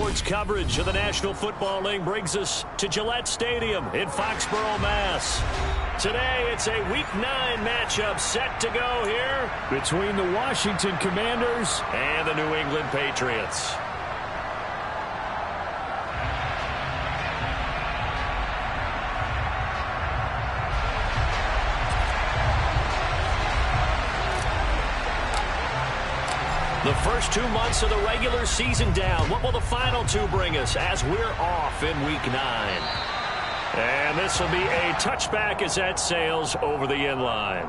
Sports coverage of the National Football League brings us to Gillette Stadium in Foxborough, Mass. Today, it's a Week 9 matchup set to go here between the Washington Commanders and the New England Patriots. The first 2 months of the regular season down. What will the final two bring us as we're off in Week 9? And this will be a touchback as that sails over the end line.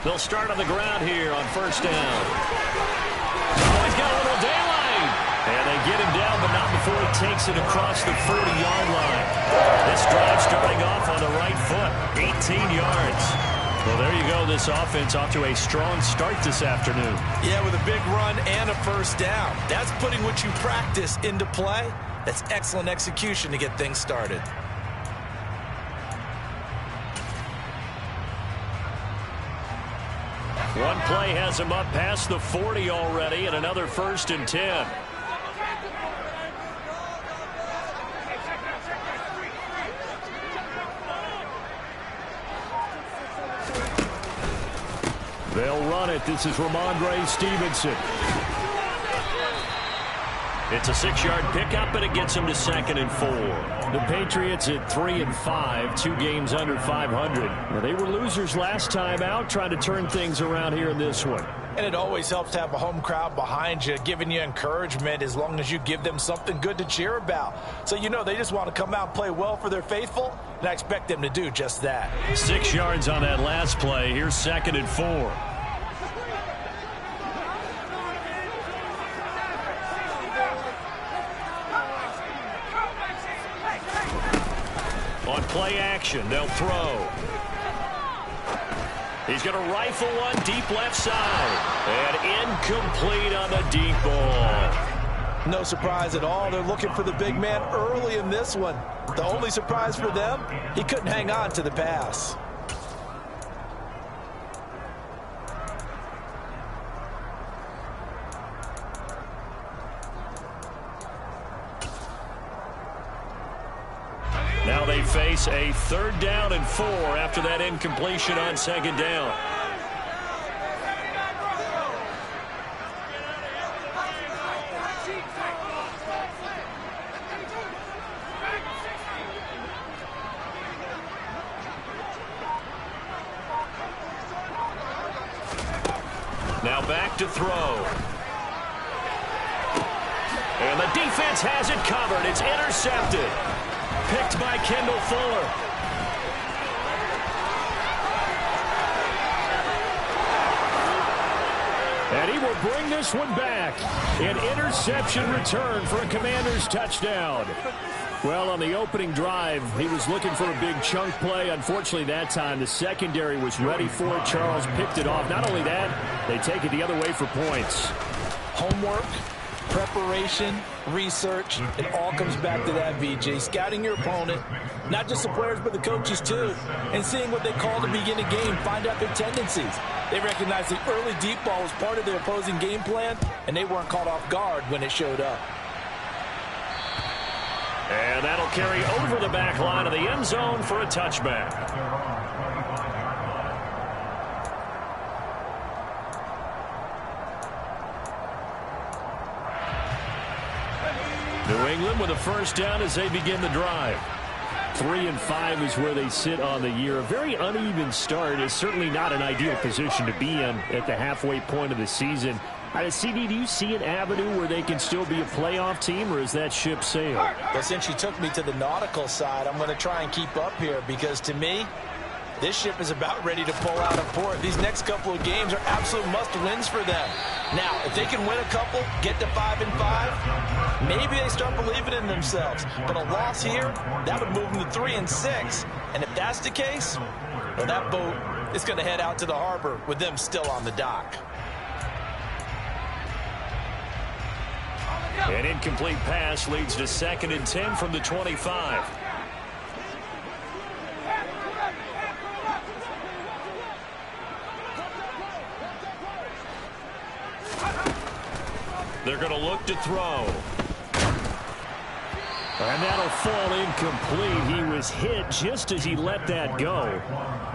They'll start on the ground here on first down. Oh, he's got a little daylight. And they get him down, but not before he takes it across the 40-yard line. This drive starting off on the right foot, 18 yards. Well, there you go. This offense off to a strong start this afternoon. Yeah, with a big run and a first down. That's putting what you practice into play. That's excellent execution to get things started. One play has him up past the 40 already, and another 1st and 10. They'll run it. This is Ramondre Stevenson. It's a 6-yard pickup, and it gets him to 2nd and 4. The Patriots at 3-5, 2 games under 500. Now, they were losers last time out, trying to turn things around here in this one. And it always helps to have a home crowd behind you, giving you encouragement as long as you give them something good to cheer about. So, you know, they just want to come out and play well for their faithful, and I expect them to do just that. 6 yards on that last play. Here's 2nd and 4. On play action, they'll throw. He's going to rifle one deep left side. And incomplete on the deep ball. No surprise at all. They're looking for the big man early in this one. The only surprise for them, he couldn't hang on to the pass. Now they face a 3rd down and 4 after that incompletion on 2nd down. Now back to throw. And the defense has it covered. It's intercepted. Picked by Kendall Fuller. And he will bring this one back. An interception return for a Commanders touchdown. Well, on the opening drive, he was looking for a big chunk play. Unfortunately, that time, the secondary was ready for it. Charles picked it off. Not only that, they take it the other way for points. Homework, preparation, research, it all comes back to that, VJ. Scouting your opponent, not just the players but the coaches too, and seeing what they call to begin a game, find out their tendencies. They recognized the early deep ball was part of their opposing game plan, and they weren't caught off guard when it showed up. And that'll carry over the back line of the end zone for a touchback. New England with a first down as they begin the drive. 3-5 is where they sit on the year. A very uneven start is certainly not an ideal position to be in at the halfway point of the season. CD, do you see an avenue where they can still be a playoff team, or is that ship sailed? Well, since you took me to the nautical side, I'm going to try and keep up here because, to me, this ship is about ready to pull out of port. These next couple of games are absolute must-wins for them. Now, if they can win a couple, get to 5-5, maybe they start believing in themselves. But a loss here, that would move them to 3-6. And if that's the case, well, that boat is going to head out to the harbor with them still on the dock. An incomplete pass leads to 2nd and 10 from the 25. They're going to look to throw. And that'll fall incomplete. He was hit just as he let that go.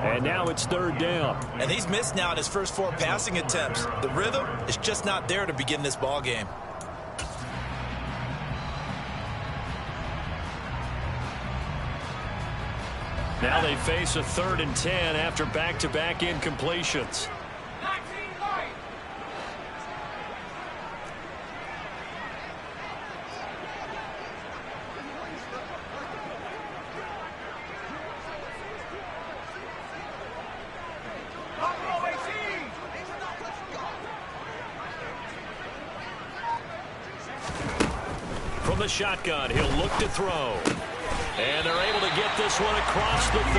And now it's 3rd down. And he's missed now in his first 4 passing attempts. The rhythm is just not there to begin this ball game. Now they face a 3rd and 10 after back-to-back incompletions. From the shotgun, he'll look to throw. And they're able to get this one across the 35.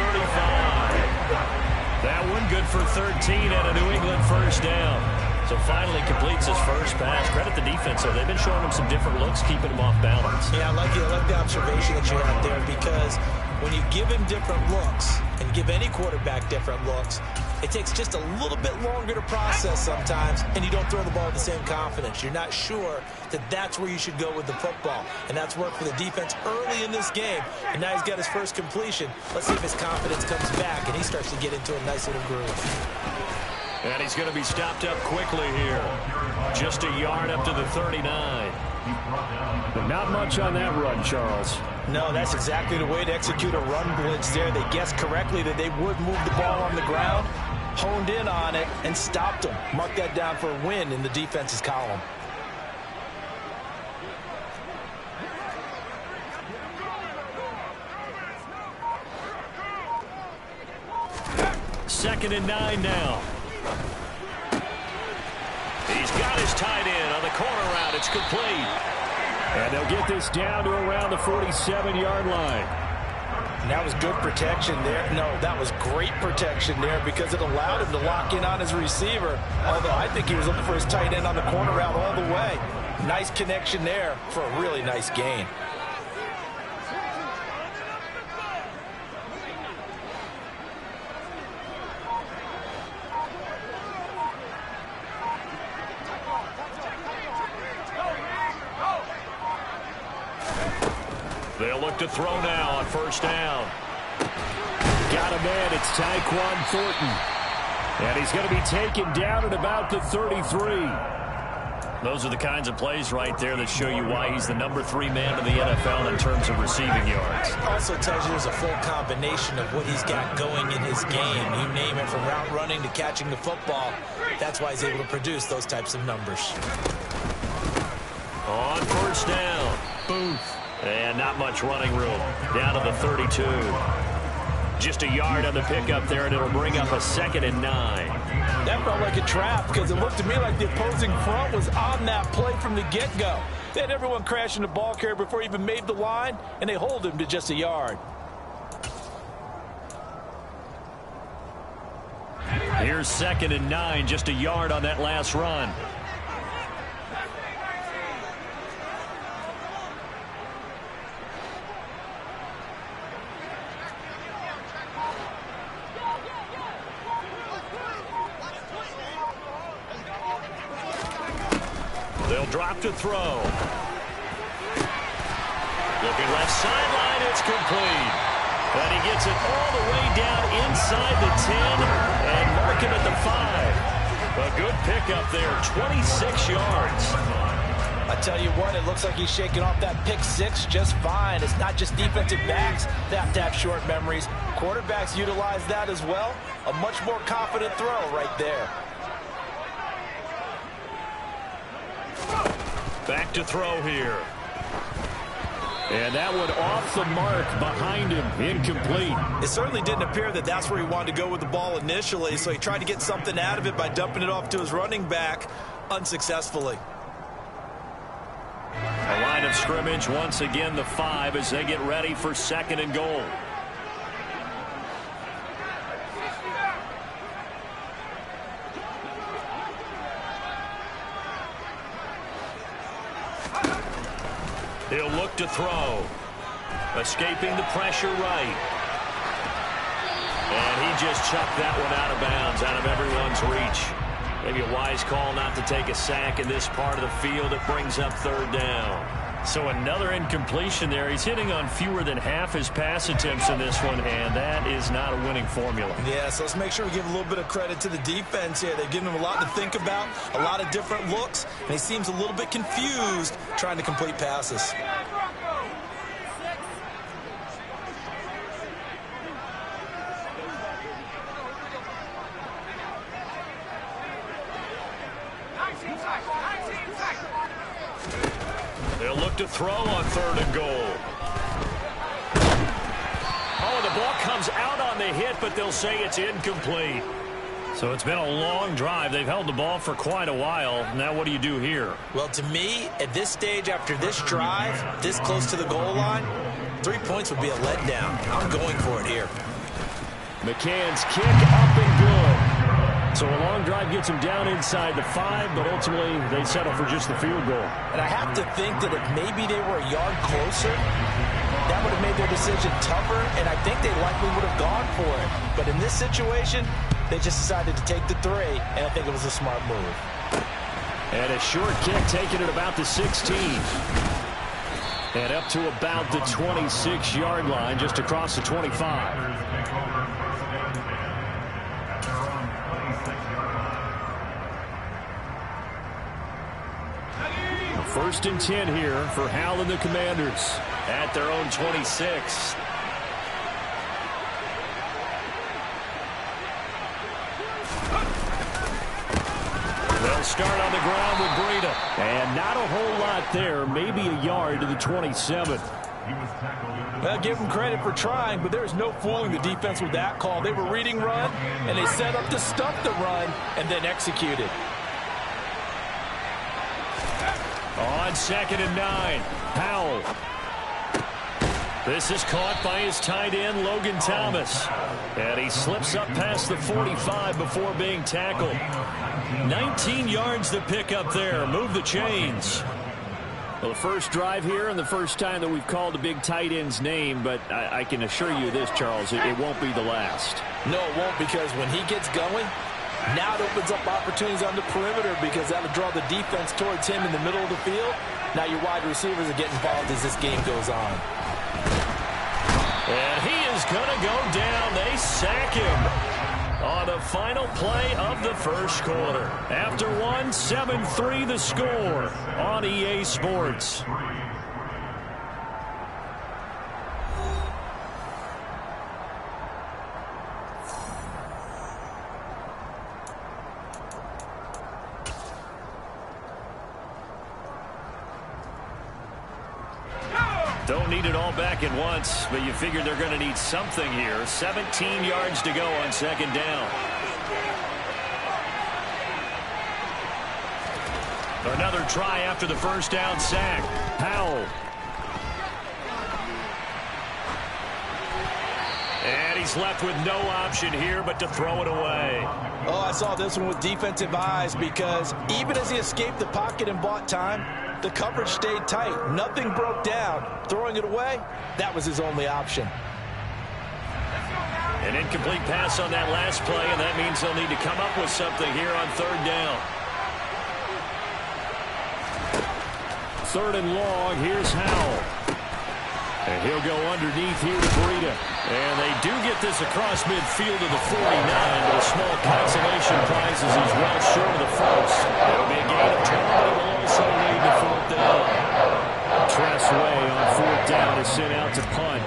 That one good for 13 and a New England first down. So finally completes his first pass. Credit the defense, though. They've been showing him some different looks, keeping him off balance. Yeah, I like the observation that you had there, because when you give him different looks and give any quarterback different looks, it takes just a little bit longer to process sometimes, and you don't throw the ball with the same confidence. You're not sure that that's where you should go with the football, and that's worked for the defense early in this game, and now he's got his first completion. Let's see if his confidence comes back, and he starts to get into a nice little groove. And he's going to be stopped up quickly here. Just a yard up to the 39. But not much on that run, Charles. No, that's exactly the way to execute a run blitz there. They guessed correctly that they would move the ball on the ground, honed in on it, and stopped them. Mark that down for a win in the defense's column. Second and 9 now. He's got his tight end on the corner route. It's complete. And they'll get this down to around the 47-yard line. And that was good protection there. No, that was great protection there because it allowed him to lock in on his receiver. Although I think he was looking for his tight end on the corner route all the way. Nice connection there for a really nice gain. They'll look to throw now on first down. Got a man. It's Tyquan Thornton. And he's going to be taken down at about the 33. Those are the kinds of plays right there that show you why he's the number 3 man in the NFL in terms of receiving yards. Also tells you there's a full combination of what he's got going in his game. You name it, from route running to catching the football. That's why he's able to produce those types of numbers. On first down. Booth. And not much running room. Down to the 32. Just a yard on the pickup there, and it'll bring up a 2nd and 9. That felt like a trap because it looked to me like the opposing front was on that play from the get-go. They had everyone crashing the ball carrier before he even made the line, and they hold him to just a yard. Here's 2nd and 9, just a yard on that last run. They'll drop to throw. Looking left sideline, it's complete. And he gets it all the way down inside the 10 and mark him at the 5. A good pickup there, 26 yards. I tell you what, it looks like he's shaking off that pick 6 just fine. It's not just defensive backs that have to have short memories. Quarterbacks utilize that as well. A much more confident throw right there. Back to throw here. And that one off the mark behind him, incomplete. It certainly didn't appear that that's where he wanted to go with the ball initially, so he tried to get something out of it by dumping it off to his running back unsuccessfully. A line of scrimmage, once again the 5 as they get ready for 2nd and goal. He'll look to throw. Escaping the pressure right. And he just chucked that one out of bounds, out of everyone's reach. Maybe a wise call not to take a sack in this part of the field. It brings up 3rd down. So another incompletion there. He's hitting on fewer than half his pass attempts in this one, and that is not a winning formula. Yeah, so let's make sure we give a little bit of credit to the defense here. They've given him a lot to think about, a lot of different looks, and he seems a little bit confused trying to complete passes. They'll look to throw on 3rd and goal. Oh, the ball comes out on the hit, but they'll say it's incomplete. So it's been a long drive. They've held the ball for quite a while. Now what do you do here? Well, to me, at this stage, after this drive, this close to the goal line, 3 points would be a letdown. I'm going for it here. McCann's kick up and good. So a long drive gets him down inside the 5, but ultimately they settle for just the field goal. And I have to think that if maybe they were a yard closer, that would have made their decision tougher, and I think they likely would have gone for it. But in this situation, they just decided to take the 3, and I think it was a smart move. And a short kick taken at about the 16. And up to about the 26-yard line, just across the 25. 1st and 10 here for Hal and the Commanders at their own 26. They'll start on the ground with Breida. And not a whole lot there, maybe a yard to the 27. Well, give them credit for trying, but there's no fooling the defense with that call. They were reading run, and they set up to stuff the run and then executed. On 2nd and 9, Powell. This is caught by his tight end, Logan Thomas. And he slips up past the 45 before being tackled. 19 yards to pick up there. Move the chains. Well, the first drive here and the first time that we've called a big tight end's name, but I can assure you this, Charles, it won't be the last. No, it won't, because when he gets going, now it opens up opportunities on the perimeter, because that'll draw the defense towards him in the middle of the field. Now your wide receivers are getting involved as this game goes on. And he is going to go down. They sack him on the final play of the first quarter. After one, 7-3 the score on EA Sports. Don't need it all back at once, but you figure they're going to need something here. 17 yards to go on 2nd down. Another try after the first down sack. Powell. And he's left with no option here but to throw it away. Oh, I saw this one with defensive eyes, because even as he escaped the pocket and bought time, the coverage stayed tight. Nothing broke down. Throwing it away, that was his only option. An incomplete pass on that last play, and that means they'll need to come up with something here on 3rd down. 3rd and long, here's Howell. And he'll go underneath here to Breida. And they do get this across midfield to the 49, but a small consolation prize as he's well short of the first. It'll be a gain of 12, but it will also lead to 4th down. Tressway on 4th down is sent out to punt.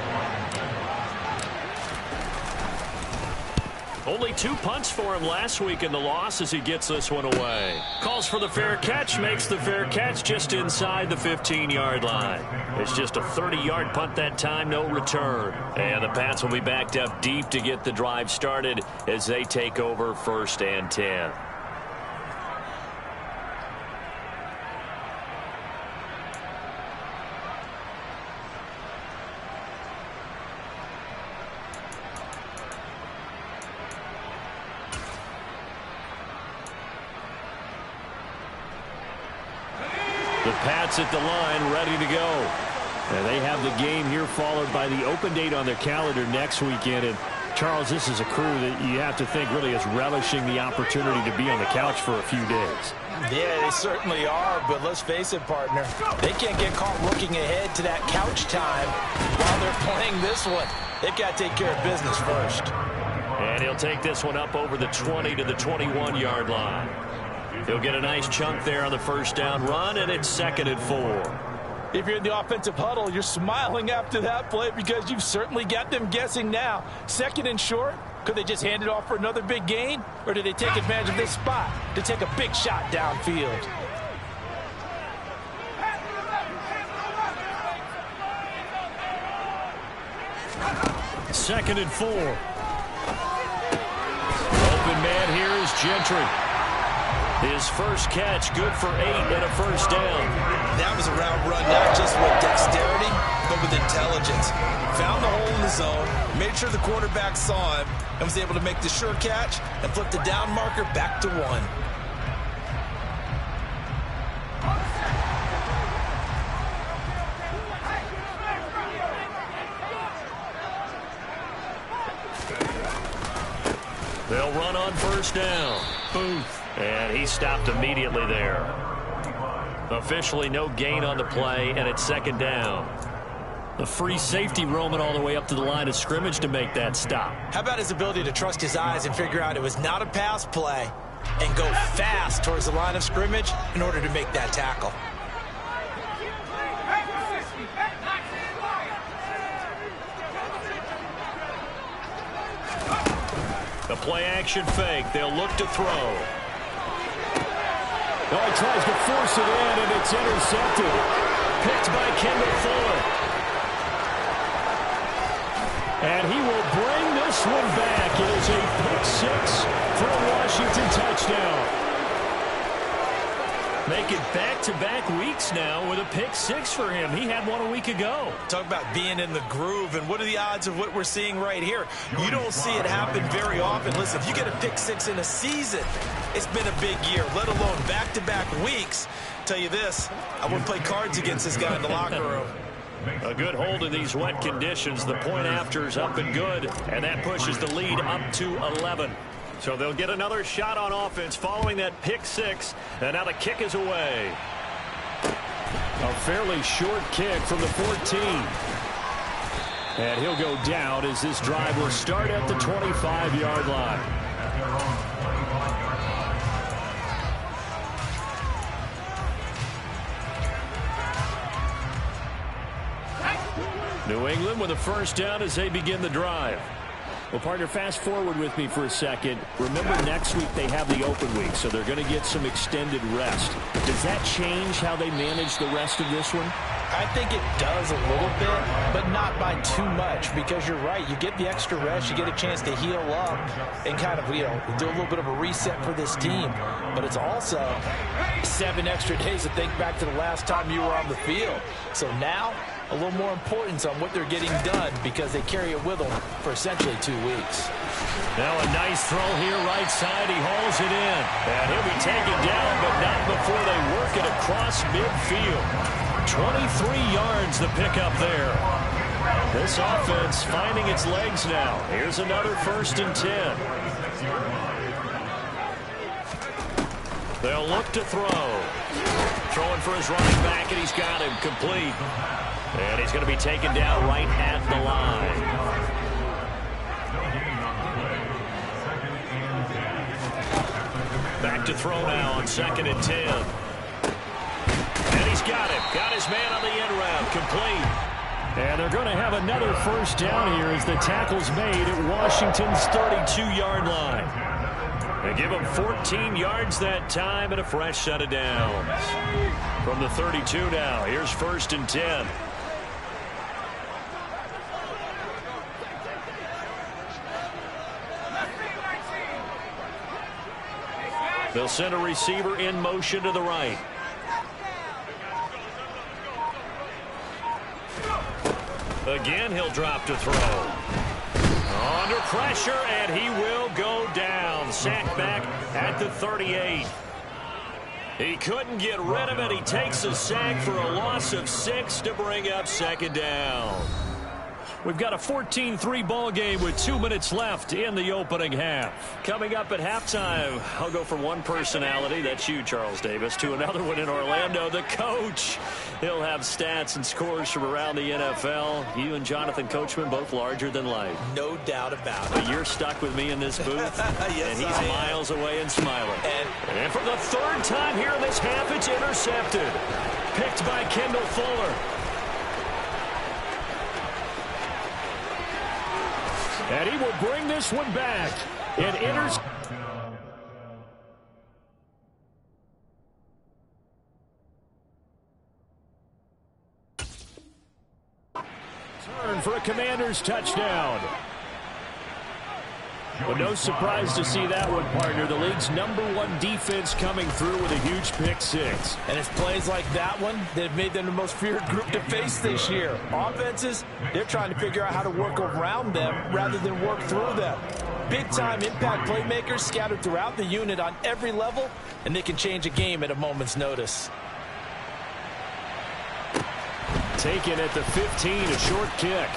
Only 2 punts for him last week in the loss as he gets this one away. Calls for the fair catch, makes the fair catch just inside the 15-yard line. It's just a 30-yard punt that time, no return. And the Pats will be backed up deep to get the drive started as they take over 1st and 10. The Pats at the line, ready to go. And they have the game here followed by the open date on their calendar next weekend. And, Charles, this is a crew that you have to think really is relishing the opportunity to be on the couch for a few days. Yeah, they certainly are, but let's face it, partner. They can't get caught looking ahead to that couch time while they're playing this one. They've got to take care of business first. And he'll take this one up over the 20 to the 21-yard line. He'll get a nice chunk there on the 1st down run, and it's 2nd and 4. If you're in the offensive huddle, you're smiling after that play because you've certainly got them guessing now. 2nd and short, could they just hand it off for another big gain? Or do they take advantage of this spot to take a big shot downfield? Second and 4. Open man here is Gentry. His first catch, good for 8 and a 1st down. That was a route run, not just with dexterity, but with intelligence. Found the hole in the zone, made sure the quarterback saw him, and was able to make the sure catch and flip the down marker back to 1. They'll run on 1st down. Booth. And he stopped immediately there. Officially no gain on the play, and it's 2nd down. The free safety roaming all the way up to the line of scrimmage to make that stop. How about his ability to trust his eyes and figure out it was not a pass play and go fast towards the line of scrimmage in order to make that tackle? The play action fake. They'll look to throw. Oh, he tries to force it in, and it's intercepted. Picked by Kendall Fuller. And he will bring this one back. It is a pick-6 for a Washington touchdown. Make it back-to-back weeks now with a pick-6 for him. He had one a week ago. Talk about being in the groove, and what are the odds of what we're seeing right here? You don't see it happen very often. Listen, if you get a pick-6 in a season, it's been a big year, let alone back-to-back weeks. Tell you this, I wouldn't play cards against this guy in the locker room. A good hold in these wet conditions. The point after is up and good, and that pushes the lead up to 11. So they'll get another shot on offense following that pick-6, and now the kick is away. A fairly short kick from the 14. And he'll go down as this drive will start at the 25-yard line. New England with a 1st down as they begin the drive. Well, partner, fast forward with me for a second. Remember, next week they have the open week, so they're going to get some extended rest. Does that change how they manage the rest of this one? I think it does a little bit, but not by too much, because you're right. You get the extra rest, you get a chance to heal up and kind of, do a little bit of a reset for this team. But it's also 7 extra days to think back to the last time you were on the field. So now, a little more importance on what they're getting done because they carry it with them for essentially 2 weeks. Now a nice throw here right side. He hauls it in. And he'll be taken down, but not before they work it across midfield. 23 yards the pickup there. This offense finding its legs now. Here's another 1st and 10. They'll look to throw. Throwing for his running back, and he's got him complete. And he's going to be taken down right at the line. Back to throw now on 2nd and 10. And he's got him. Got his man on the end route. Complete. And they're going to have another first down here as the tackle's made at Washington's 32-yard line. They give them 14 yards that time and a fresh set of downs. From the 32 now, here's 1st and 10. They'll send a receiver in motion to the right. Again, he'll drop to throw. Under pressure, and he will go down. Sacked back at the 38. He couldn't get rid of it. He takes a sack for a loss of 6 to bring up 2nd down. We've got a 14-3 ball game with 2 minutes left in the opening half. Coming up at halftime, I'll go from one personality, that's you, Charles Davis, to another one in Orlando, the coach. He'll have stats and scores from around the NFL. You and Jonathan Coachman, both larger than life. No doubt about it. But you're stuck with me in this booth, yes, and he's miles away and smiling. And for the 3rd time here in this half, it's intercepted. Picked by Kendall Fuller. And he will bring this one back. It enters. Turn for a Commanders touchdown. But no surprise to see that one, partner. The league's #1 defense coming through with a huge pick 6. And it's plays like that one that have made them the most feared group to face this year. Offenses, they're trying to figure out how to work around them rather than work through them. Big-time impact playmakers scattered throughout the unit on every level, and they can change a game at a moment's notice. Taken at the 15, a short kick.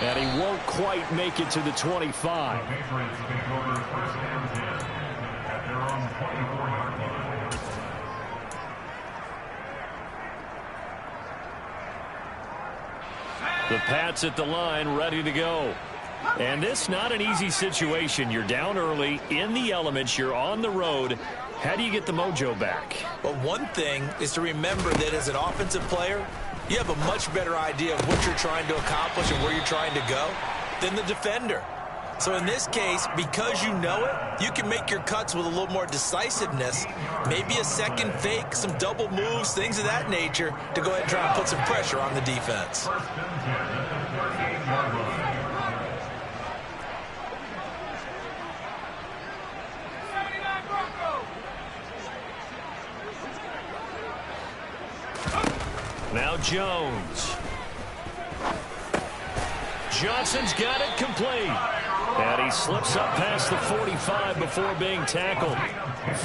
And he won't quite make it to the 25. The Pats at the line, ready to go. And this not an easy situation. You're down early, in the elements, you're on the road. How do you get the mojo back? Well, one thing is to remember that as an offensive player, you have a much better idea of what you're trying to accomplish and where you're trying to go than the defender. So in this case, because you know it, you can make your cuts with a little more decisiveness, maybe a second fake, some double moves, things of that nature, to go ahead and try and put some pressure on the defense. Now Jones. Johnson's got it complete. And he slips up past the 45 before being tackled.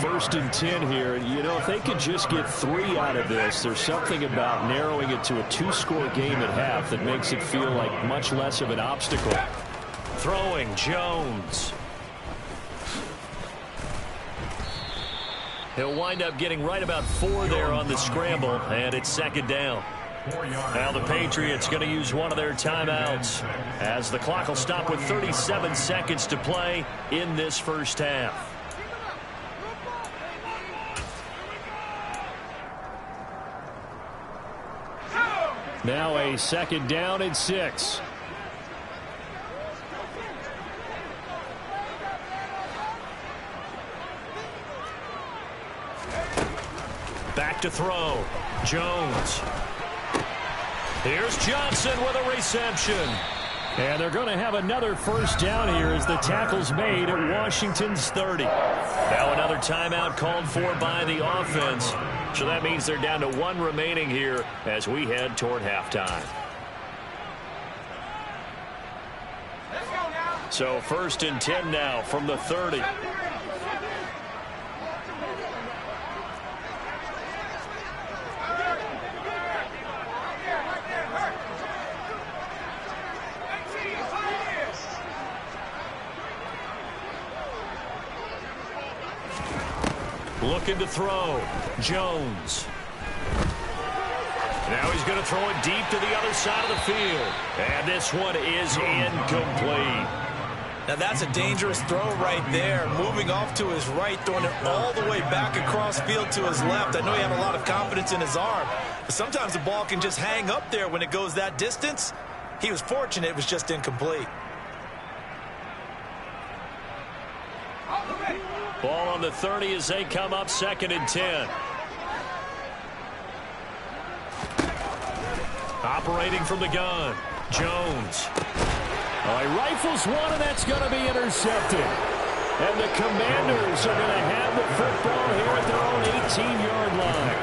1st and 10 here. You know, if they could just get 3 out of this, there's something about narrowing it to a 2-score game at half that makes it feel like much less of an obstacle. Throwing, Jones. He'll wind up getting right about 4 there on the scramble, and it's 2nd down. Now the Patriots going to use one of their timeouts as the clock will stop with 37 seconds to play in this first half. Now a 2nd down and 6. Back to throw. Jones. Here's Johnson with a reception. And they're going to have another first down here as the tackle's made at Washington's 30. Now another timeout called for by the offense. So that means they're down to 1 remaining here as we head toward halftime. So 1st and 10 now from the 30. Looking to throw. Jones. Now he's going to throw it deep to the other side of the field. And this one is incomplete. Now that's a dangerous throw right there. Moving off to his right, throwing it all the way back across field to his left. I know he had a lot of confidence in his arm, Sometimes the ball can just hang up there when it goes that distance. He was fortunate it was just incomplete. Ball on the 30 as they come up 2nd and 10. Operating from the gun, Jones. He rifles one, and that's going to be intercepted. And the Commanders are going to have the football here at their own 18-yard line.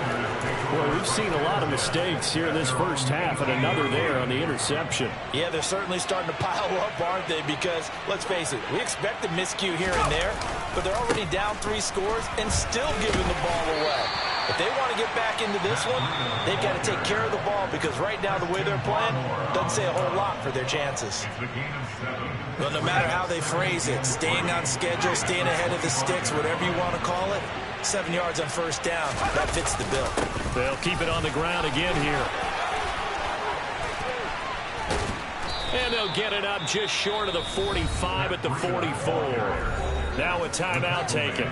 Boy, we've seen a lot of mistakes here in this first half, and another there on the interception. Yeah, they're certainly starting to pile up, aren't they? Because, let's face it, we expect a miscue here and there, but they're already down 3 scores and still giving the ball away. If they want to get back into this one, they've got to take care of the ball, because right now the way they're playing doesn't say a whole lot for their chances. Well, no matter how they phrase it, staying on schedule, staying ahead of the sticks, whatever you want to call it, 7 yards on first down, that fits the bill. They'll keep it on the ground again here. And they'll get it up just short of the 45 at the 44. Now a timeout taken.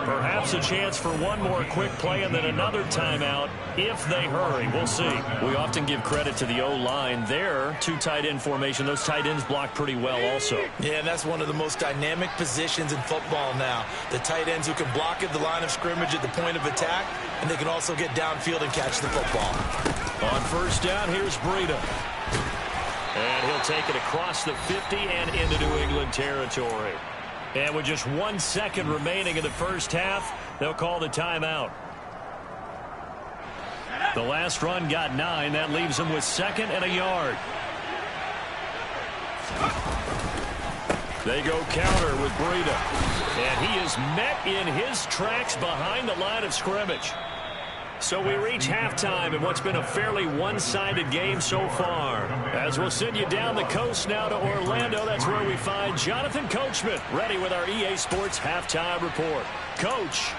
Perhaps a chance for one more quick play and then another timeout if they hurry. We'll see. We often give credit to the O-line. There, 2 tight end formation. Those tight ends block pretty well also. Yeah, and that's one of the most dynamic positions in football now. The tight ends who can block at the line of scrimmage at the point of attack, and they can also get downfield and catch the football. On first down, here's Breida. And he'll take it across the 50 and into New England territory. And with just 1 second remaining in the first half, they'll call the timeout. The last run got 9. That leaves them with 2nd and a yard. They go counter with Breida. And he is met in his tracks behind the line of scrimmage. So we reach halftime in what's been a fairly one-sided game so far. As we'll send you down the coast now to Orlando, that's where we find Jonathan Coachman ready with our EA Sports Halftime Report. Coach.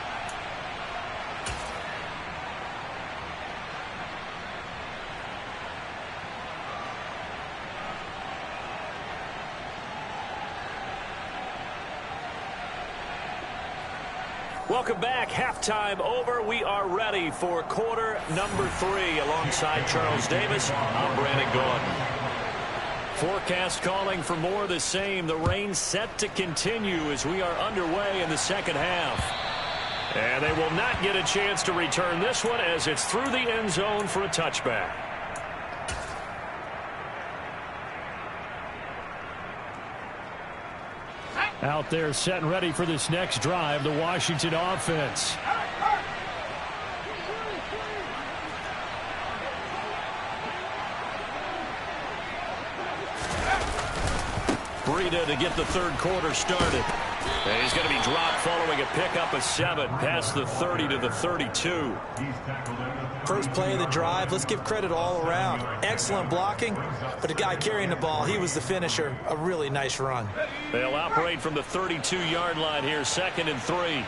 Welcome back. Halftime over. We are ready for quarter number 3. Alongside Charles Davis, I'm Brandon Gordon. Forecast calling for more of the same. The rain set to continue as we are underway in the second half. And they will not get a chance to return this one as it's through the end zone for a touchback. Out there set and ready for this next drive, the Washington offense. Breida to get the third quarter started. And he's going to be dropped following a pickup of 7 past the 30 to the 32. First play of the drive, let's give credit all around. Excellent blocking, but the guy carrying the ball, he was the finisher. A really nice run. They'll operate from the 32-yard line here, 2nd and 3.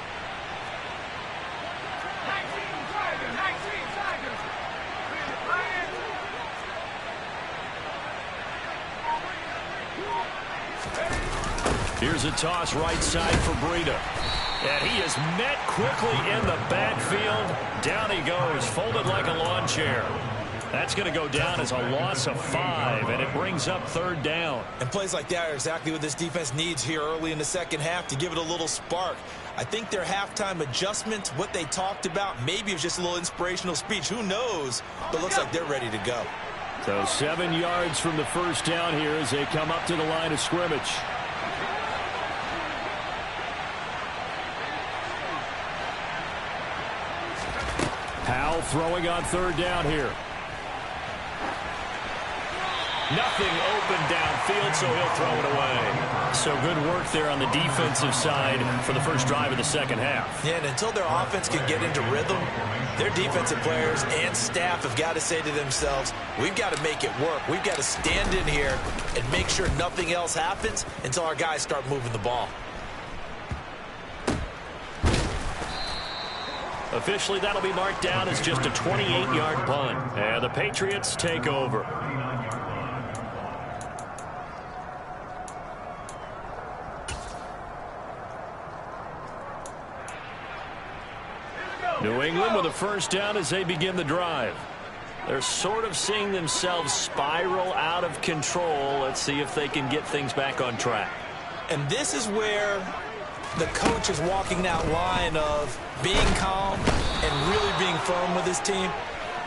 Here's a toss right side for Breida. And he is met quickly in the backfield. Down he goes, folded like a lawn chair. That's going to go down as a loss of 5, and it brings up 3rd down. And plays like that are exactly what this defense needs here early in the second half to give it a little spark. I think their halftime adjustments, what they talked about, maybe it was just a little inspirational speech. Who knows? But looks like they're ready to go. So 7 yards from the first down here as they come up to the line of scrimmage. Powell throwing on 3rd down here. Nothing open downfield, so he'll throw it away. So good work there on the defensive side for the first drive of the second half. Yeah, and until their offense can get into rhythm, their defensive players and staff have got to say to themselves, we've got to make it work. We've got to stand in here and make sure nothing else happens until our guys start moving the ball. Officially, that'll be marked down as just a 28-yard punt. And the Patriots take over. New England with a first down as they begin the drive. They're sort of seeing themselves spiral out of control. Let's see if they can get things back on track. And this is where the coach is walking that line of being calm and really being firm with his team.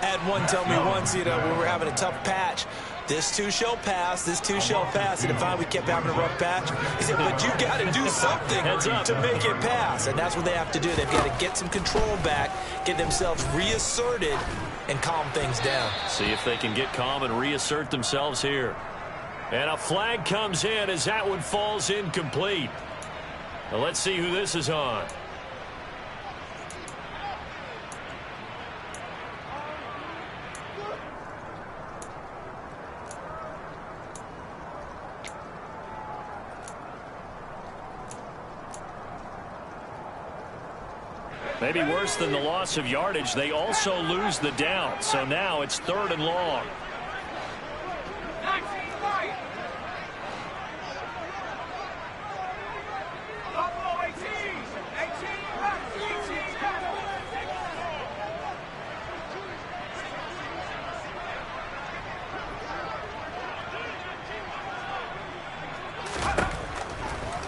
I had one tell me once, when we were having a tough patch, this too shall pass, this too shall pass. And finally we kept having a rough patch. He said, but you got to do something to make it pass. And that's what they have to do. They've got to get some control back, get themselves reasserted, and calm things down. See if they can get calm and reassert themselves here. And a flag comes in as that one falls incomplete. Now let's see who this is on. Maybe worse than the loss of yardage, they also lose the down. So now it's 3rd and long.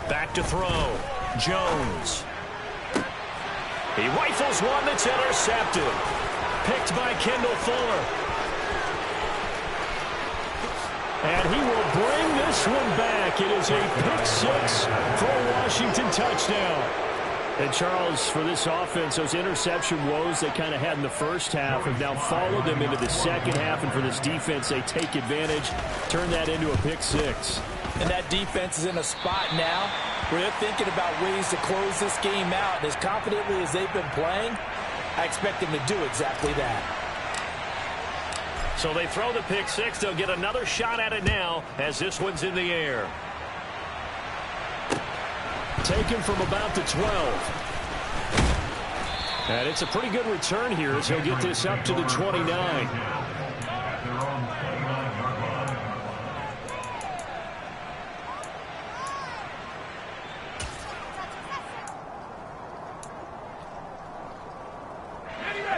Back to throw. Jones. He rifles one that's intercepted. Picked by Kendall Fuller. And he will bring this one back. It is a pick-6 for a Washington touchdown. And Charles, for this offense, those interception woes they kind of had in the first half have now followed them into the second half. And for this defense, they take advantage, turn that into a pick-6. And that defense is in a spot now where they're thinking about ways to close this game out. And as confidently as they've been playing, I expect them to do exactly that. So they throw the pick-6. They'll get another shot at it now as this one's in the air. Taken from about the 12. And it's a pretty good return here as he'll get this up to the 29.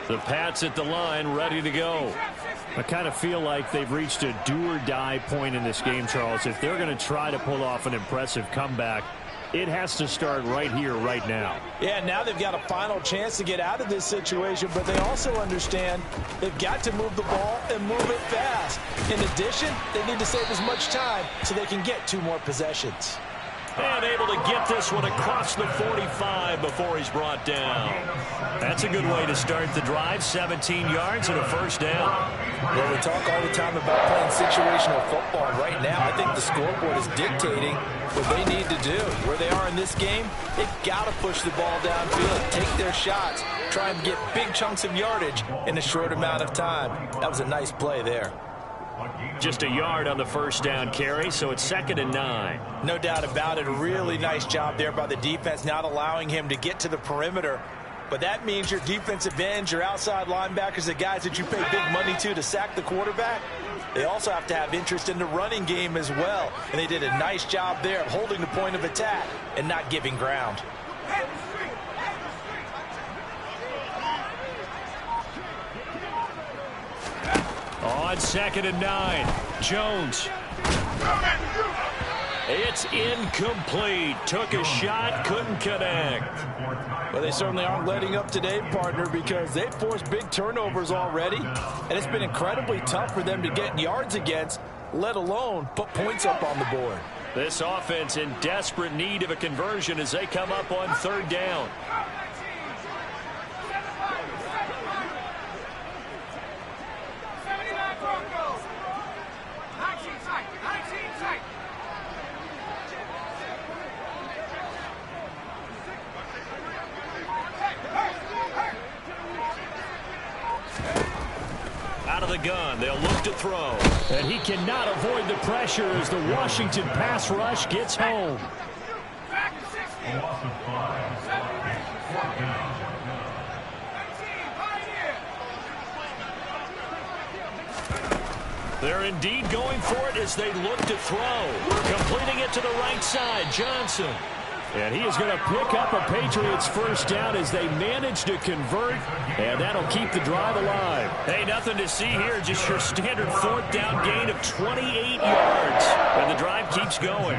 The Pats at the line, ready to go. I kind of feel like they've reached a do-or-die point in this game, Charles. If they're going to try to pull off an impressive comeback, it has to start right here, right now. Yeah, now they've got a final chance to get out of this situation, but they also understand they've got to move the ball and move it fast. In addition, they need to save as much time so they can get 2 more possessions. And able to get this one across the 45 before he's brought down. That's a good way to start the drive. 17 yards and a first down. Well, we talk all the time about playing situational football. Right now, I think the scoreboard is dictating what they need to do. Where they are in this game, they've got to push the ball downfield, take their shots, try and get big chunks of yardage in a short amount of time. That was a nice play there. Just a yard on the first down carry, so it's 2nd and 9. No doubt about it. A really nice job there by the defense, not allowing him to get to the perimeter. But that means your defensive ends, your outside linebackers, the guys that you pay big money to sack the quarterback, they also have to have interest in the running game as well. And they did a nice job there of holding the point of attack and not giving ground. On 2nd and 9, Jones. It's incomplete. Took a shot, couldn't connect. Well, they certainly aren't letting up today, partner, because they've forced big turnovers already, and it's been incredibly tough for them to get yards against, let alone put points up on the board. This offense in desperate need of a conversion as they come up on 3rd down. Out of the gun, they'll look to throw. And he cannot avoid the pressure as the Washington pass rush gets home. They're indeed going for it as they look to throw. Completing it to the right side, Johnson. And he is going to pick up a Patriots first down as they manage to convert, and that'll keep the drive alive. Hey, nothing to see here, just your standard fourth down gain of 28 yards, and the drive keeps going.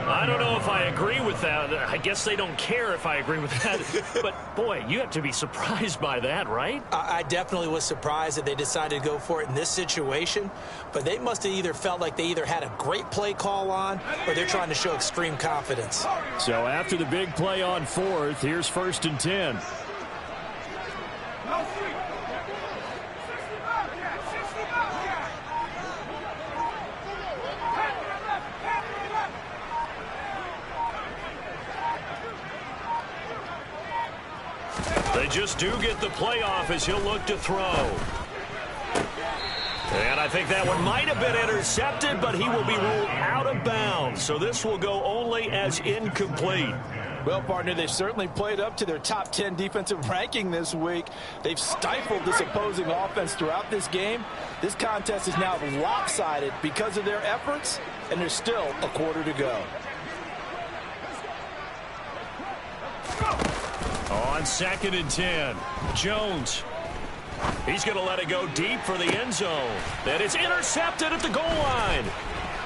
I don't know if I agree with that. I guess they don't care if I agree with that. But, boy, you have to be surprised by that, right? I definitely was surprised that they decided to go for it in this situation. But they must have either felt like they either had a great play call on or they're trying to show extreme confidence. So after the big play on fourth, here's 1st and 10. They just do get the play off as he'll look to throw. And I think that one might have been intercepted, but he will be ruled out of bounds. So this will go only as incomplete. Well, partner, they've certainly played up to their top 10 defensive ranking this week. They've stifled this opposing offense throughout this game. This contest is now lopsided because of their efforts, and there's still a quarter to go. On 2nd and 10, Jones. He's going to let it go deep for the end zone. That is intercepted at the goal line.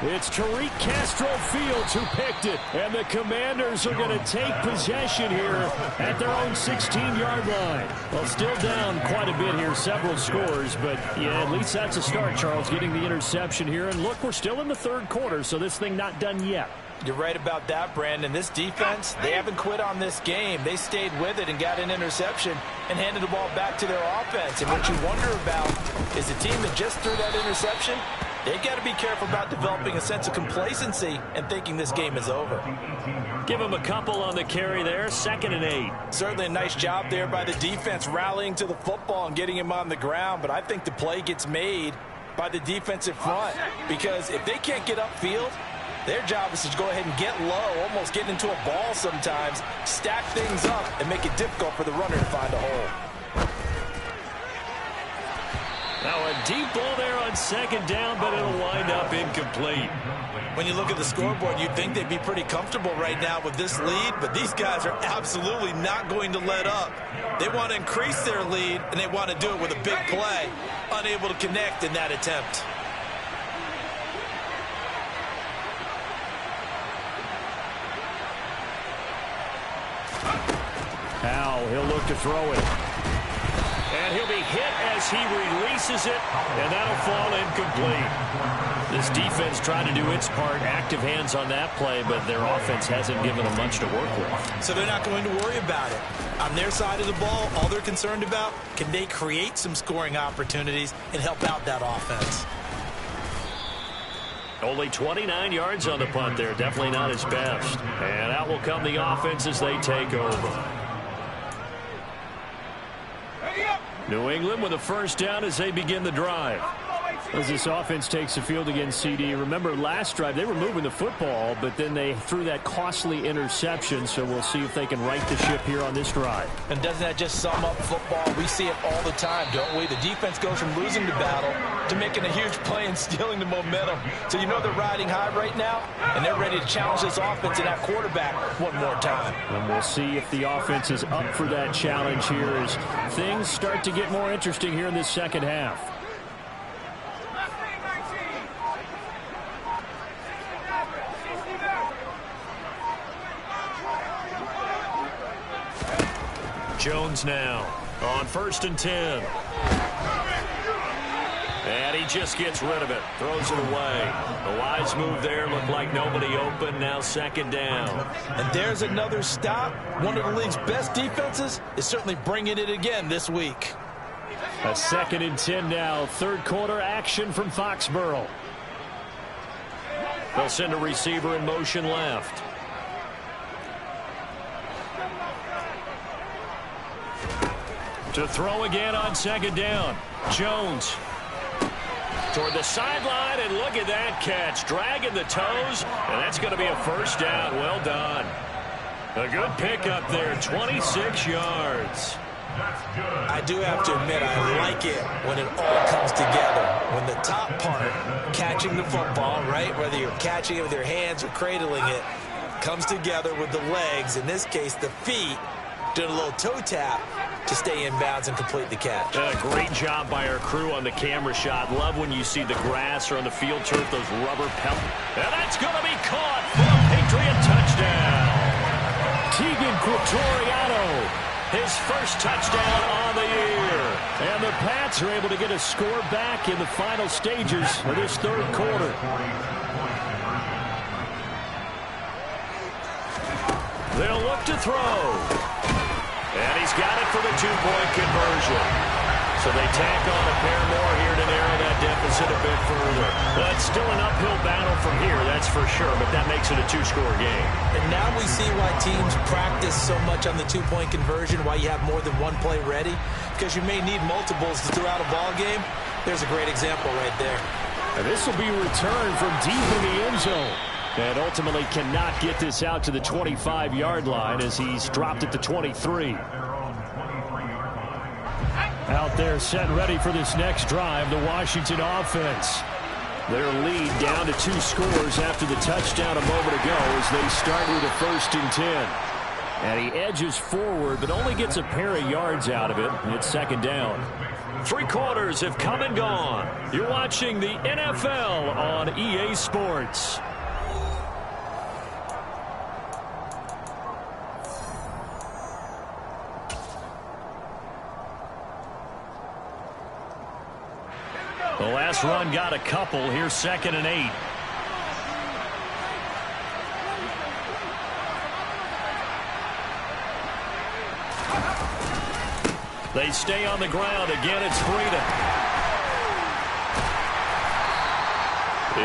It's Tariq Castro Fields who picked it, and the Commanders are going to take possession here at their own 16-yard line. Well, still down quite a bit here, several scores, but yeah, at least that's a start, Charles, getting the interception here. And look, we're still in the third quarter, so this thing not done yet. You're right about that, Brandon. This defense, they haven't quit on this game. They stayed with it and got an interception and handed the ball back to their offense. And what you wonder about is the team that just threw that interception, they've got to be careful about developing a sense of complacency and thinking this game is over. Give him a couple on the carry there, 2nd and 8. Certainly a nice job there by the defense rallying to the football and getting him on the ground. But I think the play gets made by the defensive front because if they can't get upfield, their job is to go ahead and get low, almost get into a ball sometimes, stack things up, and make it difficult for the runner to find a hole. Now a deep ball there on 2nd down, but it'll wind up incomplete. When you look at the scoreboard, you'd think they'd be pretty comfortable right now with this lead, but these guys are absolutely not going to let up. They want to increase their lead, and they want to do it with a big play, unable to connect in that attempt. Powell, he'll look to throw it. And he'll be hit as he releases it, and that'll fall incomplete. This defense trying to do its part, active hands on that play, but their offense hasn't given them much to work with. So they're not going to worry about it. On their side of the ball, all they're concerned about, can they create some scoring opportunities and help out that offense? Only 29 yards on the punt there. Definitely not his best. And out will come the offense as they take over. New England with a first down as they begin the drive. As this offense takes the field against CD. Remember last drive they were moving the football, but then they threw that costly interception, so we'll see if they can right the ship here on this drive. And doesn't that just sum up football? We see it all the time, don't we? The defense goes from losing the battle to making a huge play and stealing the momentum. So you know they're riding high right now, and they're ready to challenge this offense and that quarterback one more time. And we'll see if the offense is up for that challenge here as things start to get more interesting here in this second half. Jones now on 1st and 10. And he just gets rid of it. Throws it away. A wise move there. Looked like nobody open. Now 2nd down. And there's another stop. One of the league's best defenses is certainly bringing it again this week. A 2nd and 10 now. Third quarter action from Foxborough. They'll send a receiver in motion left. To throw again on 2nd down. Jones toward the sideline, and look at that catch. Dragging the toes, and that's going to be a first down. Well done. A good pickup there, 26 yards. I do have to admit, I like it when it all comes together. When the top part, catching the football, right, whether you're catching it with your hands or cradling it, comes together with the legs, in this case the feet, doing a little toe tap to stay in bounds and complete the catch. A great job by our crew on the camera shot. Love when you see the grass or on the field turf, those rubber pellets. And that's going to be caught for a Patriot touchdown. Tegan Quattoriano, his first touchdown on the year. And the Pats are able to get a score back in the final stages of this third quarter. They'll look to throw. And he's got it for the two-point conversion. So they tack on a pair more here to narrow that deficit a bit further. But still an uphill battle from here, that's for sure. But that makes it a two-score game. And now we see why teams practice so much on the two-point conversion, why you have more than one play ready. Because you may need multiples to throw out a ball game. There's a great example right there. And this will be returned from deep in the end zone. And ultimately cannot get this out to the 25-yard line as he's dropped at the 23. Out there set ready for this next drive, the Washington offense. Their lead down to 2 scores after the touchdown a moment ago as they start with a 1st and 10. And he edges forward but only gets a pair of yards out of it. And it's 2nd down. 3 quarters have come and gone. You're watching the NFL on EA Sports. The last run got a couple. Here's 2nd and 8. They stay on the ground. Again, it's Breida.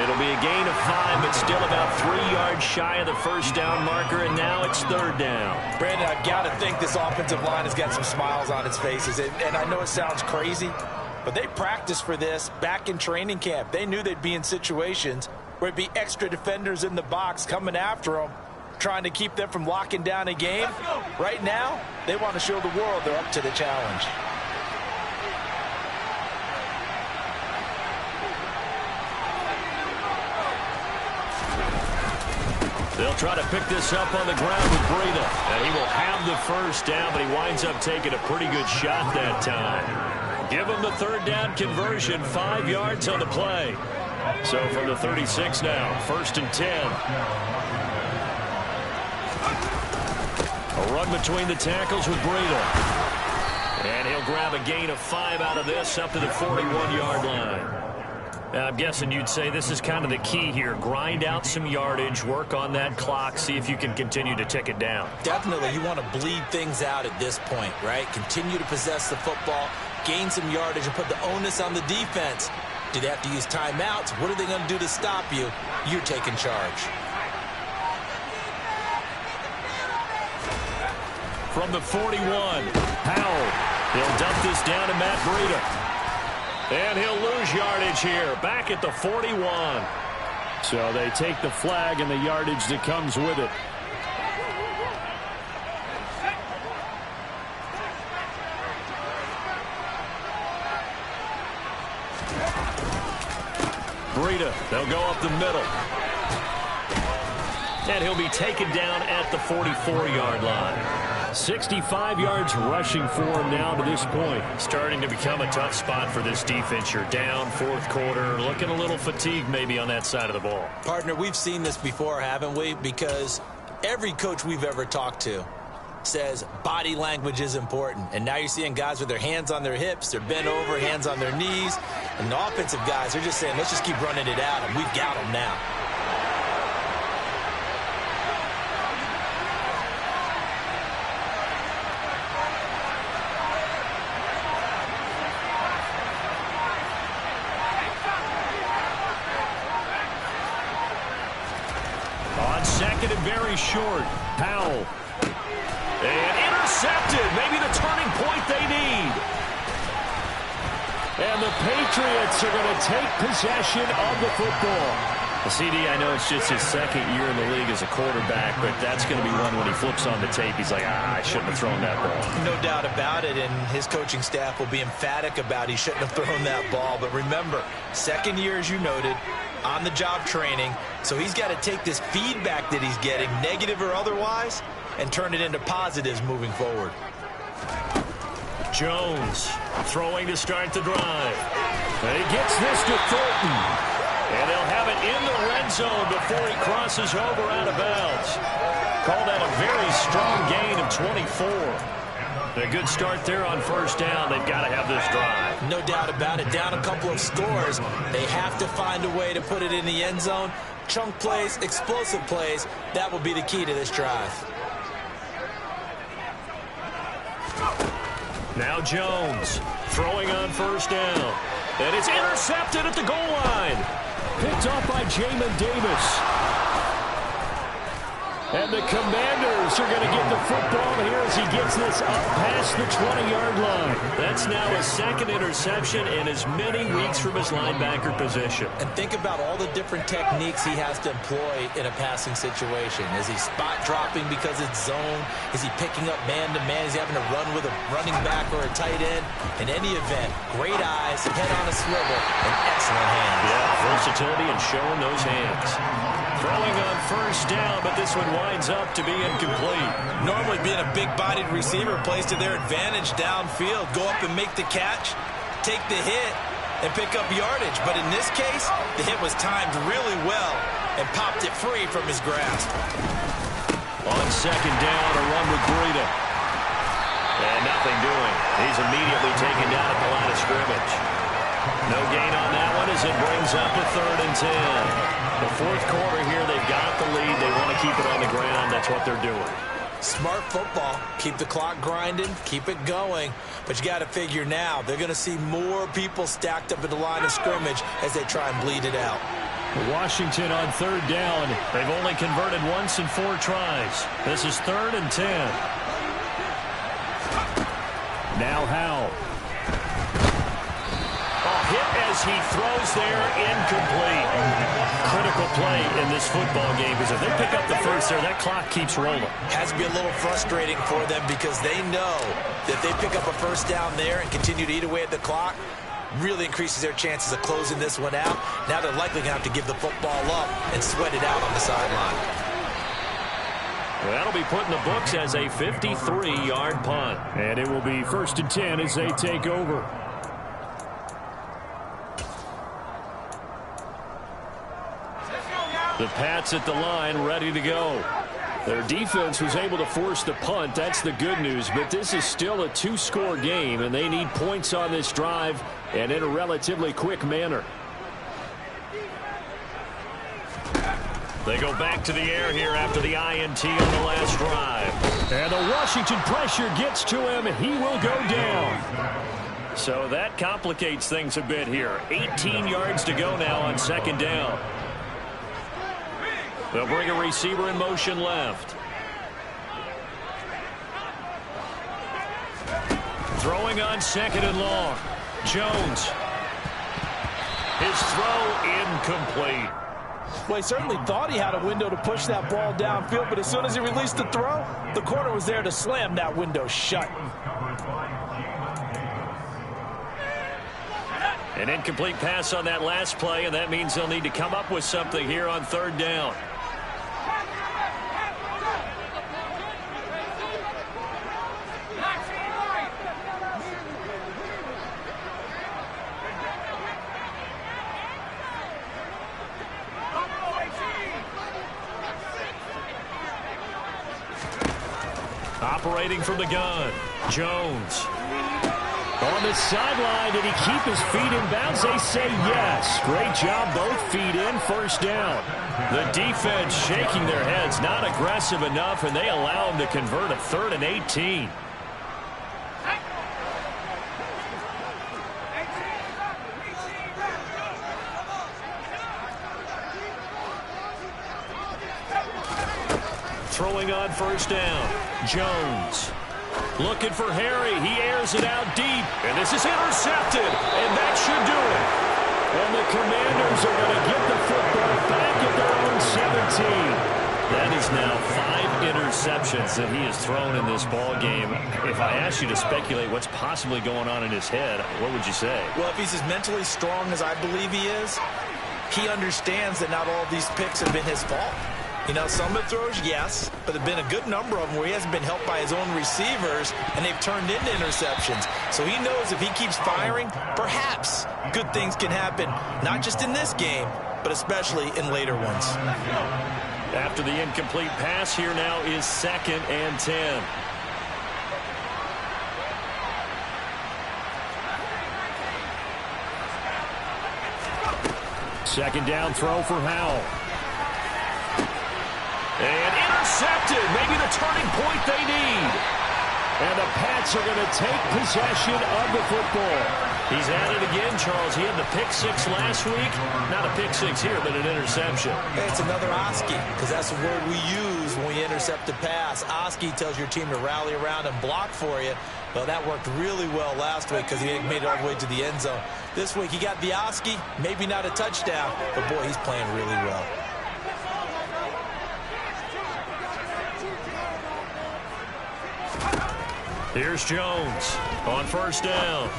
It'll be a gain of 5, but still about 3 yards shy of the 1st down marker, and now it's 3rd down. Brandon, I've got to think this offensive line has got some smiles on its faces. And I know it sounds crazy, but they practiced for this back in training camp. They knew they'd be in situations where it'd be extra defenders in the box coming after them, trying to keep them from locking down a game. Right now, they want to show the world they're up to the challenge. They'll try to pick this up on the ground with Breida. And he will have the 1st down, but he winds up taking a pretty good shot that time. Give him the 3rd down conversion, 5 yards on the play. So from the 36 now, 1st and 10. A run between the tackles with Breida. And he'll grab a gain of 5 out of this up to the 41-yard line. I'm guessing you'd say this is kind of the key here. Grind out some yardage, work on that clock, see if you can continue to tick it down. Definitely, you want to bleed things out at this point, right? Continue to possess the football, gain some yardage, and put the onus on the defense. Do they have to use timeouts? What are they going to do to stop you? You're taking charge. From the 41, Powell. He'll dump this down to Matt Breida. And he'll lose yardage here, back at the 41. So they take the flag and the yardage that comes with it. Breida, they'll go up the middle. And he'll be taken down at the 44-yard line. 65 yards rushing for him now to this point. Starting to become a tough spot for this defense. You're down 4th quarter, looking a little fatigued maybe on that side of the ball. Partner, we've seen this before, haven't we? Because every coach we've ever talked to says body language is important. And now you're seeing guys with their hands on their hips, they're bent over, hands on their knees. And the offensive guys, they're just saying, let's just keep running it out, and we've got them now. Second and very short. Powell. And intercepted. Maybe the turning point they need. And the Patriots are going to take possession of the football. CD, I know it's just his 2nd year in the league as a quarterback, but that's going to be one when he flips on the tape. He's like, I shouldn't have thrown that ball. No doubt about it, and his coaching staff will be emphatic about he shouldn't have thrown that ball. But remember, 2nd year, as you noted, on-the-job training, so he's got to take this feedback that he's getting, negative or otherwise, and turn it into positives moving forward. Jones throwing to start the drive. And he gets this to Thornton. And they'll have it in the red zone before he crosses over out of bounds. Call that a very strong gain of 24. A good start there on first down. They've got to have this drive. No doubt about it. Down a couple of scores. They have to find a way to put it in the end zone. Chunk plays, explosive plays. That will be the key to this drive. Now Jones throwing on first down. And it's intercepted at the goal line. Picked off by Jamin Davis. And the Commanders are going to get the football here as he gets this up past the 20-yard line. That's now his second interception in as many weeks from his linebacker position. And think about all the different techniques he has to employ in a passing situation. Is he spot dropping because it's zone? Is he picking up man-to-man? Is he having to run with a running back or a tight end? In any event, great eyes, head on a swivel, and excellent hands. Yeah, versatility and showing those hands. Throwing on first down, but this one winds up to be incomplete. Normally being a big-bodied receiver plays to their advantage downfield. Go up and make the catch, take the hit, and pick up yardage. But in this case, the hit was timed really well and popped it free from his grasp. On second down, a run with Breida. And nothing doing. He's immediately taken down at the line of scrimmage. No gain on that one as it brings up a 3rd and 10. The fourth quarter here, they've got the lead. They want to keep it on the ground. That's what they're doing. Smart football. Keep the clock grinding. Keep it going. But you got to figure now, they're going to see more people stacked up at the line of scrimmage as they try and bleed it out. Washington on 3rd down. They've only converted once in 4 tries. This is 3rd and 10. Now Howell. Hit as he throws there, incomplete. Critical play in this football game because if they pick up the first there, that clock keeps rolling. Has to be a little frustrating for them because they know that they pick up a first down there and continue to eat away at the clock, really increases their chances of closing this one out. Now they're likely going to have to give the football up and sweat it out on the sideline. Well, that'll be put in the books as a 53-yard punt. And it will be 1st and 10 as they take over. The Pats at the line, ready to go. Their defense was able to force the punt. That's the good news. But this is still a 2-score game, and they need points on this drive and in a relatively quick manner. They go back to the air here after the INT on the last drive. And the Washington pressure gets to him. He will go down. So that complicates things a bit here. 18 yards to go now on 2nd down. They'll bring a receiver in motion left. Throwing on 2nd and long. Jones. His throw incomplete. Well, he certainly thought he had a window to push that ball downfield, but as soon as he released the throw, the corner was there to slam that window shut. An incomplete pass on that last play, and that means they'll need to come up with something here on 3rd down. Operating from the gun, Jones. On the sideline, did he keep his feet in bounds? They say yes. Great job, both feet in, 1st down. The defense shaking their heads, not aggressive enough, and they allow him to convert a 3rd and 18. Throwing on 1st down, Jones. Looking for Harry. He airs it out deep. And this is intercepted. And that should do it. And the Commanders are going to get the football back at their own 17. That is now 5 interceptions that he has thrown in this ball game. If I asked you to speculate what's possibly going on in his head, what would you say? Well, if he's as mentally strong as I believe he is, he understands that not all these picks have been his fault. You know, some of the throws, yes, but there have been a good number of them where he hasn't been helped by his own receivers, and they've turned into interceptions. So he knows if he keeps firing, perhaps good things can happen, not just in this game, but especially in later ones. After the incomplete pass, here now is 2nd and 10. Second down throw for Howell. And intercepted. Maybe the turning point they need. And the Pats are going to take possession of the football. He's at it again, Charles. He had the pick 6 last week. Not a pick 6 here, but an interception. Hey, it's another Oski, because that's the word we use when we intercept a pass. Oski tells your team to rally around and block for you. Well, that worked really well last week because he made it all the way to the end zone. This week he got the Oski, maybe not a touchdown, but boy, he's playing really well. Here's Jones on first down.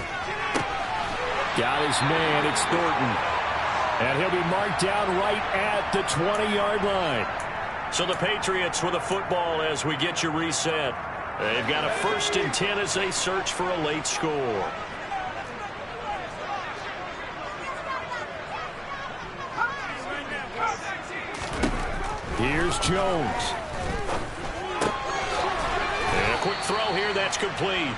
Got his man, it's Thornton. And he'll be marked down right at the 20-yard line. So the Patriots with a football as we get you reset. They've got a 1st and 10 as they search for a late score. Here's Jones. And a quick throw here, that's complete.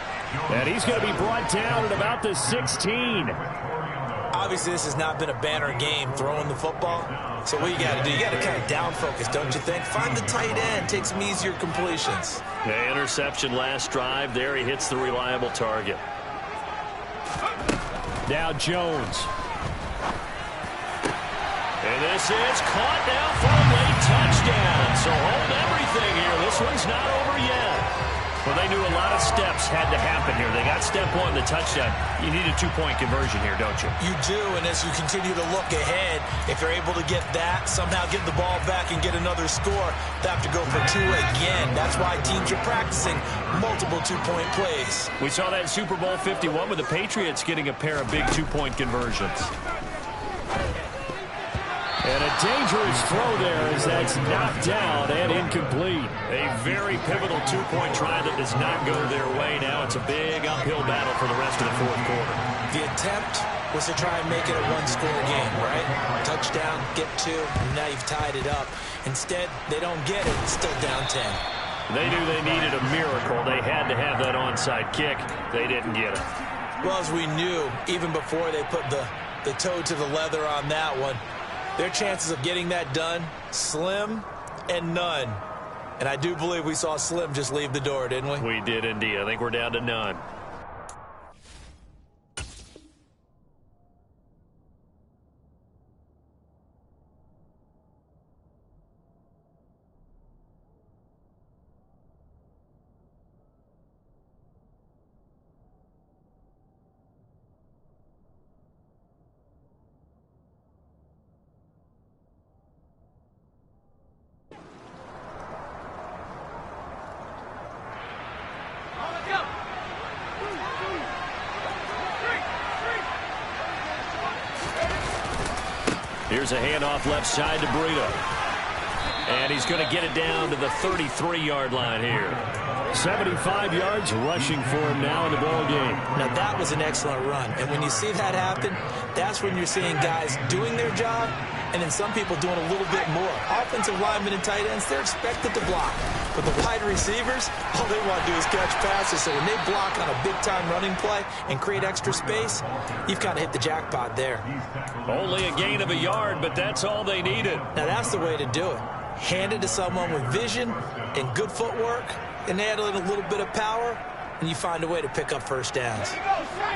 And he's going to be brought down at about the 16. Obviously, this has not been a banner game throwing the football. So what you got to do, you got to kind of down focus, don't you think? Find the tight end, take some easier completions. The interception last drive. There he hits the reliable target. Now Jones. And this is caught now for a late touchdown. So hold everything here. This one's not over yet. Well, they knew a lot of steps had to happen here. They got step 1, the touchdown. You need a 2-point conversion here, don't you? You do, and as you continue to look ahead, if they're able to get that, somehow get the ball back and get another score, they have to go for 2 again. That's why teams are practicing multiple 2-point plays. We saw that in Super Bowl 51 with the Patriots getting a pair of big 2-point conversions. And a dangerous throw there as that's knocked down and incomplete. A very pivotal 2-point try that does not go their way. Now it's a big uphill battle for the rest of the 4th quarter. The attempt was to try and make it a 1-score game, right? Touchdown, get 2, and now you've tied it up. Instead, they don't get it. It's still down 10. They knew they needed a miracle. They had to have that onside kick. They didn't get it. Well, as we knew, even before they put the toe to the leather on that one, their chances of getting that done, slim and none. And I do believe we saw Slim just leave the door, didn't we? We did indeed. I think we're down to none. Here's a handoff left side to Breida. And he's going to get it down to the 33-yard line here. 75 yards rushing for him now in the ball game. Now, that was an excellent run. And when you see that happen, that's when you're seeing guys doing their job and then some people doing a little bit more. Offensive linemen and tight ends, they're expected to block. But the wide receivers, all they want to do is catch passes. So when they block on a big-time running play and create extra space, you've kind of hit the jackpot there. Only a gain of a yard, but that's all they needed. Now, that's the way to do it. Hand it to someone with vision and good footwork, and add in a little bit of power, and you find a way to pick up first downs.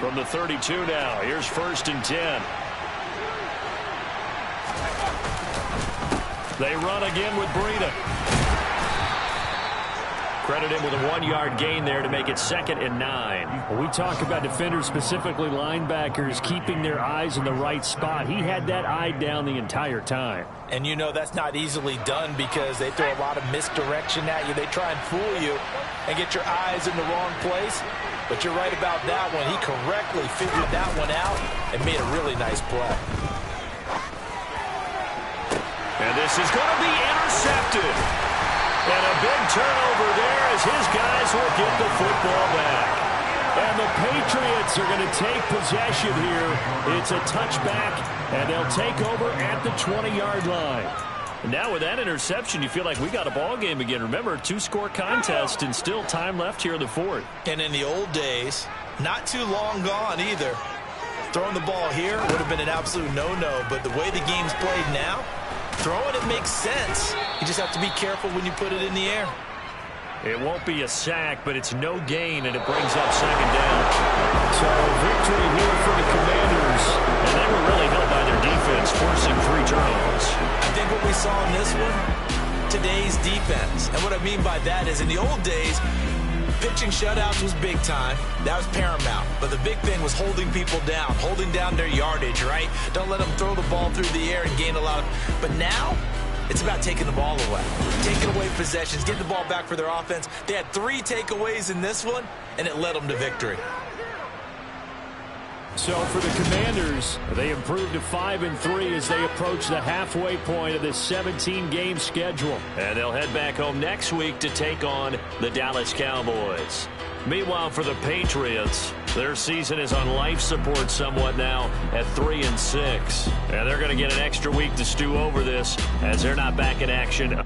From the 32 now, here's 1st and 10. They run again with Breida. Credit him with a 1-yard gain there to make it 2nd and 9. When we talk about defenders, specifically linebackers, keeping their eyes in the right spot. He had that eye down the entire time. And you know that's not easily done because they throw a lot of misdirection at you. They try and fool you and get your eyes in the wrong place. But you're right about that one. He correctly figured that one out and made a really nice play. this is going to be intercepted. And a big turnover there as his guys will get the football back. And the Patriots are going to take possession here. It's a touchback, and they'll take over at the 20-yard line. And now with that interception, you feel like we got a ball game again. Remember, a two-score contest and still time left here in the fourth. And in the old days, not too long gone either, throwing the ball here would have been an absolute no-no. But the way the game's played now, throwing it makes sense. You just have to be careful when you put it in the air. It won't be a sack, but it's no gain, and it brings up second down. So victory here for the Commanders. And they were really helped by their defense, forcing 3 turnovers. I think what we saw in this one, today's defense. And what I mean by that is in the old days, pitching shutouts was big time. That was paramount. But the big thing was holding people down, holding down their yardage, right? Don't let them throw the ball through the air and gain a lot of... But now, it's about taking the ball away. Taking away possessions, getting the ball back for their offense. They had 3 takeaways in this one, and it led them to victory. So for the Commanders, they improved to 5-3 as they approach the halfway point of this 17-game schedule. And they'll head back home next week to take on the Dallas Cowboys. Meanwhile, for the Patriots, their season is on life support somewhat now at 3-6. And they're going to get an extra week to stew over this as they're not back in action.